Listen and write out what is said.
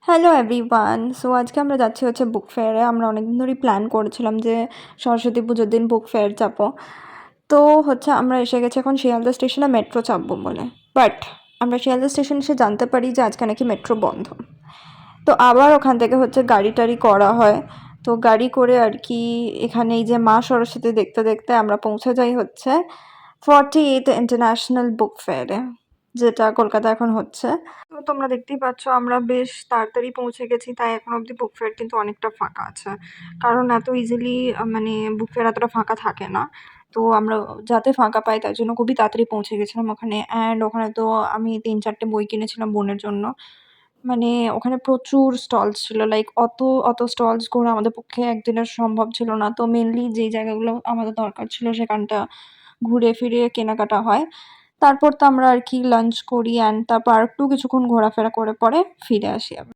Hello everyone. So আজকে আমরা যাচ্ছি হচ্ছে বুক ফেয়ারে। আমরা অনেকদিন ধরেই প্ল্যান করেছিলাম যে সরস্বতী পুজোর দিন বুক ফেয়ার যাব। তো হচ্ছে আমরা এসে গেছি এখন শিয়ালদা স্টেশনে মেট্রো চাপবো বলে। বাট আমরা শিয়ালদা স্টেশন এসে জানতে পারি যে আজকে নাকি মেট্রো বন্ধ। তো আবার ওখান থেকে হচ্ছে গাড়ি টাড়ি করা হয়। তো গাড়ি করে আর কি এখানে এই যে মা সরস্বতী দেখতে দেখতে আমরা পৌঁছে যাই হচ্ছে 48 ইন্টারন্যাশনাল বুক ফেয়ারে, যেটা কলকাতা এখন হচ্ছে। তো তোমরা দেখতেই পাচ্ছ আমরা বেশ তাড়াতাড়ি পৌঁছে গেছি, তাই এখন অবধি বুক ফেয়ার কিন্তু অনেকটা ফাঁকা আছে। কারণ এত ইজিলি মানে বুক ফেয়ার এতটা ফাঁকা থাকে না। তো আমরা যাতে ফাঁকা পাই তার জন্য খুবই তাড়াতাড়ি পৌঁছে গেছিলাম ওখানে। অ্যান্ড ওখানে তো আমি ৩-৪টে বই কিনেছিলাম বোনের জন্য। মানে ওখানে প্রচুর স্টলস ছিল, লাইক অত স্টলস ঘোরা আমাদের পক্ষে একদিনের সম্ভব ছিল না। তো মেনলি যেই জায়গাগুলো আমাদের দরকার ছিল সেখানটা ঘুরে ফিরে কেনাকাটা হয়। তারপর তো আমরা আর কি লাঞ্চ করি অ্যান্ড তারপর আরেকটু কিছুক্ষণ ঘোরাফেরা করে পরে ফিরে আসি আবার।